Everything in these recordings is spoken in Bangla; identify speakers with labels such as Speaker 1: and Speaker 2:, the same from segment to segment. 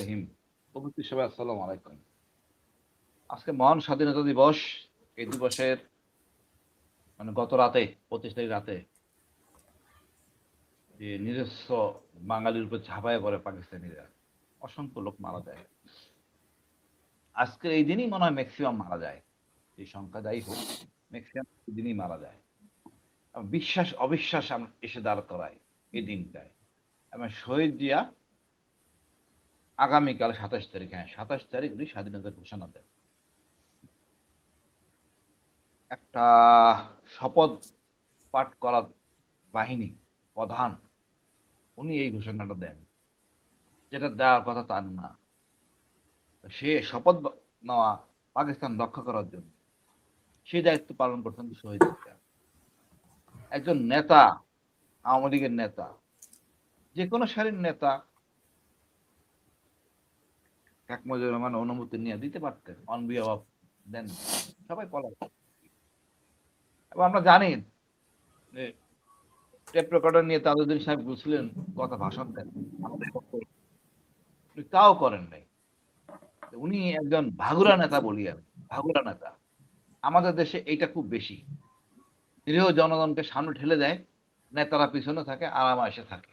Speaker 1: রহিম উপস্থিত সবাই আসসালামু আলাইকুম। আজকে মহান স্বাধীনতা দিবস। এই দিবসের গত রাতে 25 তারিখ রাতে যে নিজস্ব বাঙালির উপর ঝাঁপায় পড়ে পাকিস্তানিরা, অসংখ্য লোক মারা যায়। আজকের এই দিনই মনে হয় ম্যাক্সিমাম মারা যায়, এই সংখ্যা যাই হোক, ম্যাক্সিমাম দিনই মারা যায়। বিশ্বাস অবিশ্বাস এসে দাঁড় করায় এই দিনটায়। এবং শহীদ জিয়া আগামীকাল 27 তারিখ, 27 তারিখ উনি স্বাধীনতার ঘোষণা দেন। একটা শপথ পাঠ করা বাহিনী প্রধান, উনি এই ঘোষণাটা দেন, যেটা দেওয়ার কথা তার না। সে শপথ নেওয়া পাকিস্তান রক্ষা করার জন্য, সেই দায়িত্ব পালন করতেন শহীদ জিয়া। একজন নেতা, আওয়ামী লীগের নেতা, যে কোনো সারির নেতা শেখ মুজিবুর রহমান অনুমতি নিয়ে দিতে পারতেন, অন বিহাফ অফ দেন, সবাই পলায়। এবং আমরা জানি যে টেপ রেকর্ডার নিয়ে তাজউদ্দিন সাহেব বুঝলেন, কথা ভাষণ দেন, আমাদের পক্ষে উনি তাও করেন নাই। উনি একজন ভাগুরা নেতা বলি আমি, ভাগুরা নেতা। আমাদের দেশে এইটা খুব বেশি, নিরীহ জনগণকে সামনে ঠেলে দেয়, নেতারা পিছনে থাকে, আরামায়েশে থাকে।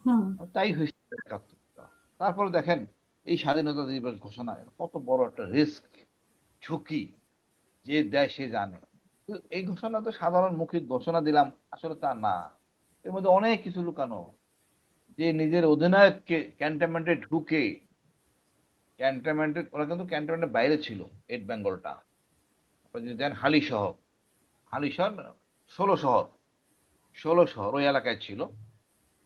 Speaker 2: হুম।
Speaker 1: তাই হয়েছে ৭১টা। তারপরে দেখেন এই স্বাধীনতা দিবস ঘোষণা কত বড় একটা রিস্ক, ঝুঁকি, যে দেয় সে জানে। তো এই ঘোষণা তো সাধারণ মৌখিক ঘোষণা দিলাম, আসলে তা না। এর মধ্যে অনেক কিছু লুকানো। যে নিজের অধিনায়ককে ক্যান্টনমেন্টে ঢুকে, ক্যান্টনমেন্টে, ওরা কিন্তু ক্যান্টনমেন্টের বাইরে ছিল, এট বেঙ্গলটা। আপনি যদি দেন হালিশহর, হালিশহর ১৬ শহর, ১৬ শহর ওই এলাকায় ছিল।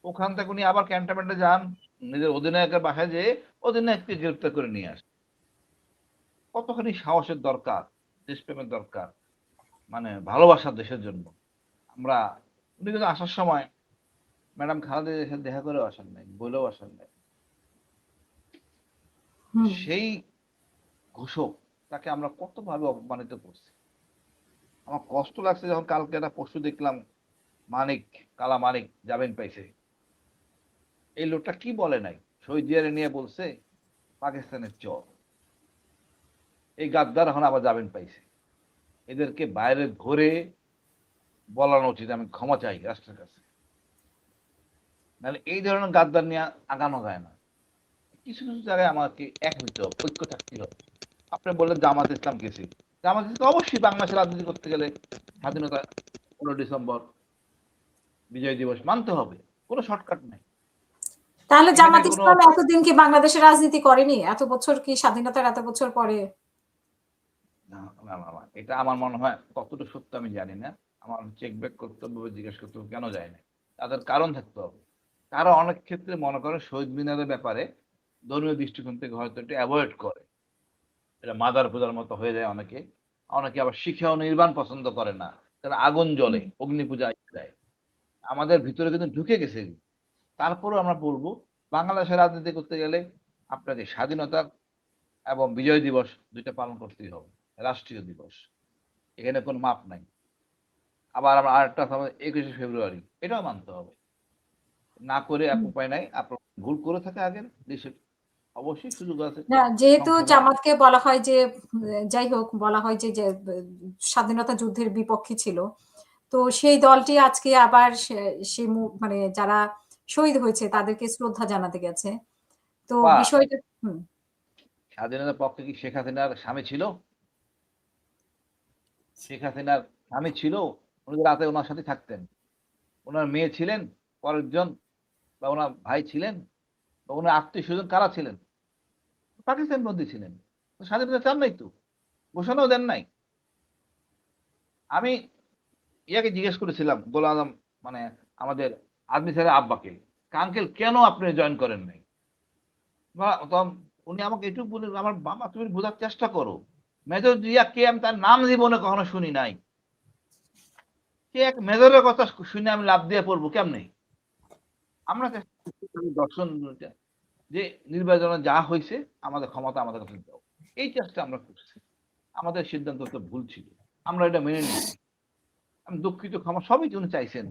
Speaker 1: ওখান থেকে উনি আবার ক্যান্টনমেন্টে যান, নিজের অধিনায়কের বাসায় যেয়ে অধিনায়ককে গ্রেপ্তার করে নিয়ে আসে। কতখানি সাহসের দরকার, দেশপ্রেমের দরকার, ভালোবাসা দেশের জন্য। আমরা, উনি কিন্তু আসার সময় ম্যাডাম খালেদা জিয়ার সাথে দেখা করেও আসেন নাই, বলেও আসেন নাই।
Speaker 2: হুম।
Speaker 1: সেই ঘোষক, তাকে আমরা কতভাবে অপমানিত করছি। আমার কষ্ট লাগছে যখন কালকে একটা পরশু দেখলাম মানিক, কালা মানিক জামিন পাইছে। এই লোকটা কি বলে নাই, শহীদ জিয়ারে নিয়ে বলছে পাকিস্তানের চর। এই গাদ্দার এখন আবার জামিন পাইছে। এদেরকে বাইরে ধরে বলানো উচিত, আমি ক্ষমা চাই রাষ্ট্রের কাছে। নাহলে এই ধরনের গাদ্দার নিয়ে আগানো যায় না। কিছু কিছু জায়গায় আমাকে এক হইতে হবে, ঐক্য থাকতে হবে। আপনি বললেন জামাত ইসলাম গেছে, জামাত ইসলাম অবশ্যই বাংলাদেশের রাজনীতি করতে গেলে স্বাধীনতা ১৫ ডিসেম্বর বিজয় দিবস মানতে হবে, কোনো শর্টকাট নাই।
Speaker 2: তাহলে
Speaker 1: এখানে
Speaker 2: জামাত
Speaker 1: কোনো
Speaker 2: ইসলাম এতদিন কি বাংলাদেশের রাজনীতি করেনি? এত বছর কি স্বাধীনতার এত বছর পরে?
Speaker 1: না, না, না, না, এটা আমার মনে হয় কতটা সত্য আমি জানি না। আমার চেক ব্যাক করতে হবে, জিজ্ঞেস করতে হবে কেন যায় না। তাদের কারণ থাকতে হবে। তারা অনেক ক্ষেত্রে মনে করে শহীদ মিনারের ব্যাপারে ধর্মীয় দৃষ্টিকোণ থেকে হয়তো এটা অ্যাভয়েড করে, এটা মাদার পূজার মতো হয়ে যায় অনেকে। অনেকে আবার শিখা ও নির্বাণ পছন্দ করে না, তারা আগুন জ্বলে, অগ্নি পূজা দেয়। আমাদের ভিতরে কিন্তু ঢুকে গেছে। তারপরেও আমরা বলবো, বাংলাদেশের রাজনীতি করতে গেলে আপনাকে স্বাধীনতা এবং বিজয় দিবস দুইটা পালন করতেই হবে, রাষ্ট্রীয় দিবস। এখানে কোনো মাপ নাই। আবার আমরা আরেকটা আছে আমাদের ২১শে ফেব্রুয়ারি, এটাও মানতে হবে। না করে এক উপায় নাই। আপনার ভুল করে থাকে আগের দেশে, অবশ্যই সুযোগ আছে
Speaker 2: না, যেহেতু
Speaker 1: সংশোধন।
Speaker 2: জামাতকে বলা হয় যে যাই হোক বলা হয় যে স্বাধীনতা যুদ্ধের বিপক্ষে ছিল। তো সেই দলটি আজকে আবার সে মানে যারা শহীদ হয়েছে তাদেরকে শ্রদ্ধা জানাতে গেছে। তো
Speaker 1: বা
Speaker 2: বিষয়টা হুম।
Speaker 1: স্বাধীনতার পক্ষে কি শেখ হাসিনার স্বামী ছিল? শেখ হাসিনার স্বামী ছিল, উনি রাতে ওনার সাথে থাকতেন। ওনার মেয়ে ছিলেন, কয়েকজন, বা ওনার ভাই ছিলেন, বা ওনার আত্মীয় স্বজন কারা ছিলেন? পাকিস্তান বন্দী ছিলেন। স্বাধীনতা চান নাই তো, ঘোষণাও দেন নাই। আমি ইয়াকে জিজ্ঞেস করেছিলাম, গোলাম আজম, মানে আমাদের আর্মি স্যারের আব্বাকে, আঙ্কেল কেন আপনি জয়েন করেন নাই? তখন উনি আমাকে এটুকু বলে, আমার বাবা তুমি বোঝার চেষ্টা করো, মেজর জিয়া কে, আমি তার নাম জীবনে কখনো শুনি নাই। সে এক মেজরের কথা শুনে আমি লাভ দিয়ে পড়বো কেমনে? আমরা দর্শন যে নির্বাচনে যা হয়েছে, আমাদের ক্ষমতা আমাদের কাছে দাও, এই চেষ্টা আমরা করছি। আমাদের সিদ্ধান্ত তো ভুল ছিল, আমরা এটা মেনে নিচ্ছি। আমি দুঃখিত, ক্ষমা, সবই উনি চাইছেন।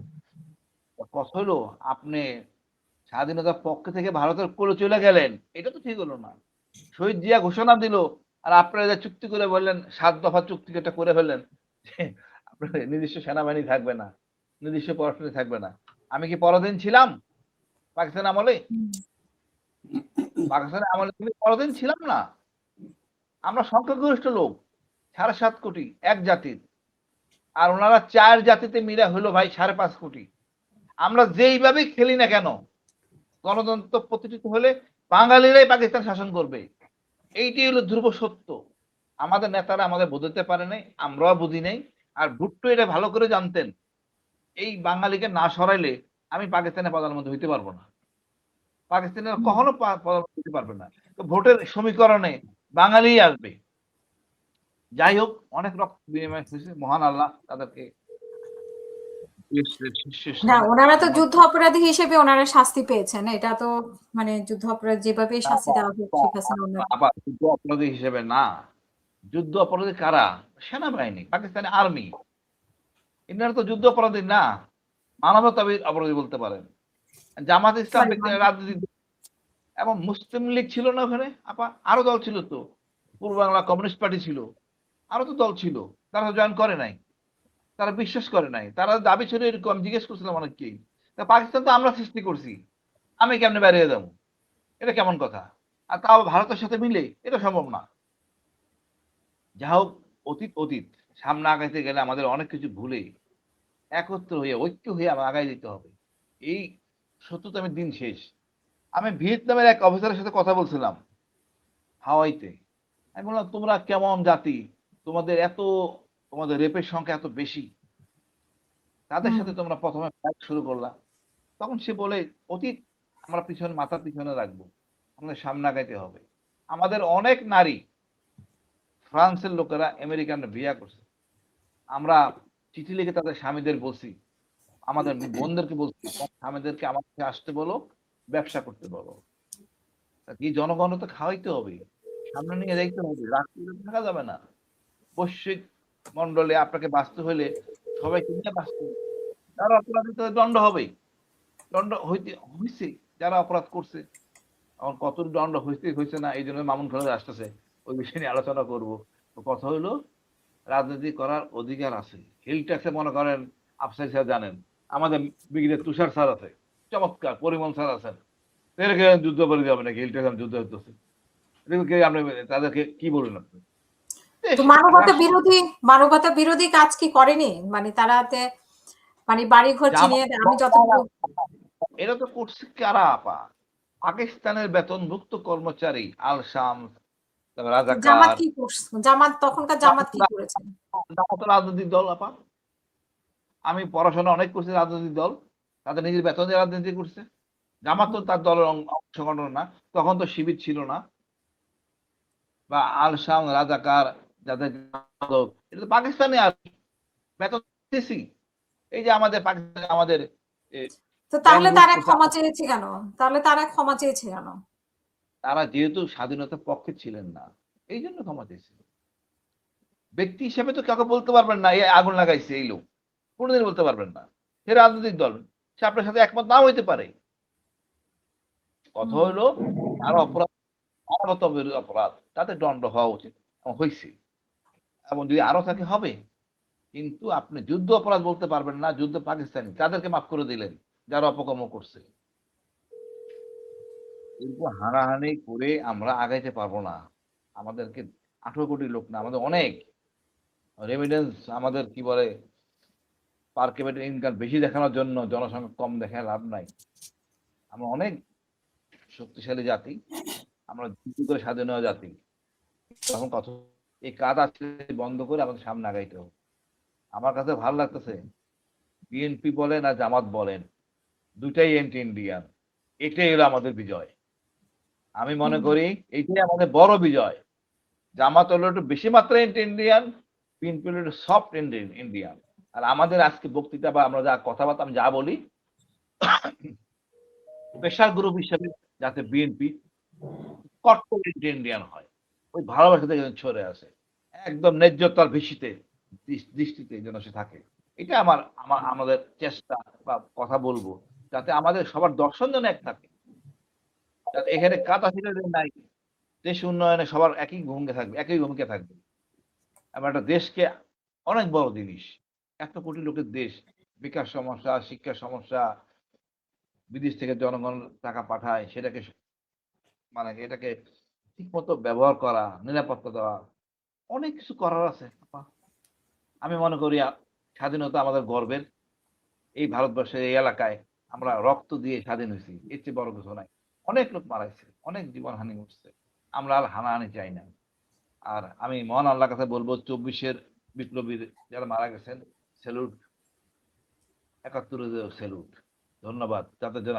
Speaker 1: কথা হলো আপনি স্বাধীনতার পক্ষে থেকে ভারতের কোলে চলে গেলেন, এটা তো ঠিক হলো না। শহীদ জিয়া ঘোষণা দিল, আর আপনারা যে চুক্তি করে বললেন ৭ দফা চুক্তি যেটা করে ফেললেন যে আপনার নিজস্ব সেনাবাহিনী থাকবে না, নিজস্ব পররাষ্ট্র থাকবে না। আমি কি পরাধীন ছিলাম পাকিস্তান আমলে? পাকিস্তানের আমলে কি পরাধীন ছিলাম না? আমরা সংখ্যাগরিষ্ঠ লোক, ৭.৫ কোটি এক জাতির। আর ওনারা ৪ জাতিতে মিলে হলো ভাই ৫.৫ কোটি। আমরা যেইভাবেই খেলি না কেন, গণতন্ত্র প্রতিষ্ঠিত হলে বাঙালিরাই পাকিস্তান শাসন করবে। এইটাই হলো ধ্রুব সত্য। আমাদের নেতারা আমাদের বোঝাতে পারে নাই, আমরাও বুঝি নাই। আর ভুট্টো এটা ভালো করে জানতেন, এই বাঙালিকে না সরাইলে আমি পাকিস্তানের প্রধানমন্ত্রী হইতে পারবো না। পাকিস্তানের কখনো প্রধানমন্ত্রী হতে পারবে না। তো ভোটের সমীকরণে বাঙালি আসবে। যাই হোক, অনেক রক্ত বিনিময় হয়েছে, মহান আল্লাহ তাদেরকে
Speaker 2: না, ওনারা তো যুদ্ধ অপরাধী হিসেবে ওনারা শাস্তি পেয়েছেন। এটা তো মানে যুদ্ধ অপরাধ যেভাবে শাস্তি দেওয়া হোক শেখ হাসিনা ওনার।
Speaker 1: যুদ্ধ অপরাধী হিসেবে না, যুদ্ধ অপরাধী কারা? সেনাবাহিনী, পাকিস্তানি আর্মি। এনারা তো যুদ্ধ অপরাধী না, মানবতাবিদ অপরাধী বলতে পারেন। জামাত ইসলাম রাজনীতি এবং মুসলিম লীগ ছিল না ওখানে আপা, আরো দল ছিল তো, পূর্ব বাংলা কমিউনিস্ট পার্টি ছিল, আরো তো দল ছিল, তারা জয়েন করে নাই, তারা বিশ্বাস করে নাই, তারা দাবি ছিল এরকম। আমি জিজ্ঞেস করছিলাম অনেককেই, পাকিস্তান তো আমরা সৃষ্টি করছি, আমি কেমনে বেরিয়ে যাবো? এটা কেমন কথা? আর তাও ভারতের সাথে মিলে, এটা সম্ভব না। যা হোক, অতীত অতীত, সামনে আগাইতে গেলে আমাদের অনেক কিছু ভুলে একত্র হয়ে ঐক্য হয়ে আমার আগাই দিতে হবে। এই সত্যতামের দিন শেষ। আমি ভিয়েতনামের এক অফিসারের সাথে কথা বলছিলাম হাওয়াইতে। আমি বললাম, তোমরা কেমন জাতি, তোমাদের তোমাদের রেপের সংখ্যা এত বেশি, তাদের সাথে তোমরা প্রথমে ফাইট শুরু করলা। তখন সে বলে, অতীত আমরা মাথার পিছনে রাখবো, আমাদের সামনে আগাইতে হবে। আমাদের অনেক নারী, ফ্রান্সের লোকেরা আমেরিকানরা বিয়ে করছে, আমরা চিঠি লিখে তাদের স্বামীদের বলছি, আমাদের বোনদেরকে বলছি, স্বামীদেরকে আমার কাছে আসতে বলো, ব্যবসা করতে বলো। কি জনগণ তো খাওয়াইতে হবে, সামনে নিয়ে যাইতে হবে, রাখতে থাকা যাবে না। বৈশ্বিক মন্ডলে আপনাকে বাঁচতে হলে সবাইকে নিয়ে বাঁচতে হবে। যারা অপরাধী তাদের দণ্ড হবে, দণ্ড হয়েছে যারা অপরাধ করছে। এখন কত দণ্ড হয়েছে না, এই জন্য মামুন খালেদ আসতেছে, ওই বিষয় নিয়ে আলোচনা করবো। তো কথা হইলো, রাজনীতি করার অধিকার আছে। হিল ট্যাক্সে মনে করেন, আফসার স্যার জানেন, আমাদের ব্রিগেডিয়ার তুষার স্যার আছে, চমৎকার পরিমল স্যার আছেন, এদেরকে যুদ্ধ করে যাবে নাকি? হিল ট্যাক্স যুদ্ধ হইতেছে, আপনি তাদেরকে কি বলুন আপনি?
Speaker 2: তো মানবতা বিরোধী কাজ কি করেনি? মানে তারাতে মানে বাড়িঘর চিনিয়ে দেয়, আমি যতটুকু।
Speaker 1: এটা তো করছে কারা আপা? পাকিস্তানের বেতনভুক্ত কর্মচারী আল শামস, রাজাকার।
Speaker 2: জামাত কি করছে? তখনকার জামাত কি করেছে?
Speaker 1: জামাত রাজনৈতিক দল আপা। আমি পড়াশোনা অনেক করছি, রাজনৈতিক দল, তাদের নিজের বেতন দিয়ে রাজনীতি করছে। জামাত তো তার দলের অংশগ্রহণ না, তখন তো শিবির ছিল না। বা আল শাম, রাজাকার, যাদের এটা তো পাকিস্তানি আর বেতন দিছি। এই যে আমাদের পাকিস্তানে আমাদের
Speaker 2: তো তাহলে তারা ক্ষমা চেয়েছে কেন?
Speaker 1: তারা যেহেতু স্বাধীনতার পক্ষে ছিলেন না, এই জন্য ক্ষমা চেয়েছিল। ব্যক্তি হিসেবে তো কাউকে বলতে পারবেন না এই আগুন লাগাইছে এই লোক, কোনোদিন বলতে পারবেন না। সে রাজনৈতিক দল, সে আপনার সাথে একমত নাও হইতে পারে। কথা হইলো, আরো অপরাধ, মানবতা বিরোধী অপরাধ, তাতে দণ্ড হওয়া উচিত, হয়েছে। এবং যদি আরো থাকে হবে। কিন্তু আপনি যুদ্ধ অপরাধ বলতে পারবেন না। যুদ্ধ পাকিস্তানি, তাদেরকে মাফ করে দিলেন যারা অপকর্ম করছে। কিন্তু হানাহানি করে আমরা আগাইতে পারবো না। আমাদেরকে 18 কোটি লোক না, আমাদের অনেক রেমিডেন্স, আমাদের কি বলে, পার ক্যাপিটাল ইনকাম বেশি দেখানোর জন্য জনসংখ্যা কম দেখায় লাভ নাই। আমরা অনেক শক্তিশালী জাতি, আমরা যুদ্ধ করে স্বাধীন হওয়া জাতি। তখন কথা, এই কাজ আসলে বন্ধ করে আমাদের সামনে আগাইতে হবে। আমার কাছে ভালো লাগতেছে, বিএনপি বলেন আর জামাত বলেন, দুটাই এন্টি ইন্ডিয়ান। এটাই হলো আমাদের বিজয়। আমি মনে করি এইটাই আমাদের বড় বিজয়। জামাত হলো একটু বেশি মাত্রায় এন্টি ইন্ডিয়ান, বিএনপি হলো একটু সফট ইন্ডিয়ান। আর আমাদের আজকে বক্তৃতা বা আমরা যা কথাবার্তা আমি যা বলি, প্রেশার গ্রুপ হিসেবে যাতে বিএনপি কট্টর এন্টি ইন্ডিয়ান হয়, ওই ভালোবাসা থেকে ছড়ে আসে, একদম ন্যায্যতার দৃষ্টিতে যেন সে থাকে। এটা আমাদের চেষ্টা বা কথা বলবো যাতে আমাদের সবার দর্শন যেন এক থাকে। যাতে এখানে কাদা ছিঁড়ে নাই, দেশ উন্নয়নে সবার একই ভূমিকা থাকবে। এবং একটা দেশকে অনেক বড় জিনিস। এত কোটি লোকের দেশ, বেকার সমস্যা, শিক্ষার সমস্যা, বিদেশ থেকে জনগণ টাকা পাঠায় সেটাকে মানে এটাকে ঠিকমতো ব্যবহার করা, নিরাপত্তা দেওয়া, অনেক কিছু করার আছে আপা। আমি মনে করি স্বাধীনতা আমাদের গর্বের। এই ভারতবর্ষের এই এলাকায় আমরা রক্ত দিয়ে স্বাধীন হইছি। এর চেয়ে বড় কিছু নাই। অনেক লোক মারা গেছে, অনেক জীবনহানি ঘটছে। আমরা আর হানাহানি চাই না। আর আমি মহান আল্লাহর কাছে বলব ২৪ বিপ্লবীর যারা মারা গেছেন, স্যালুট। ৭১ এরও স্যালুট। ধন্যবাদ। তাদের জন্য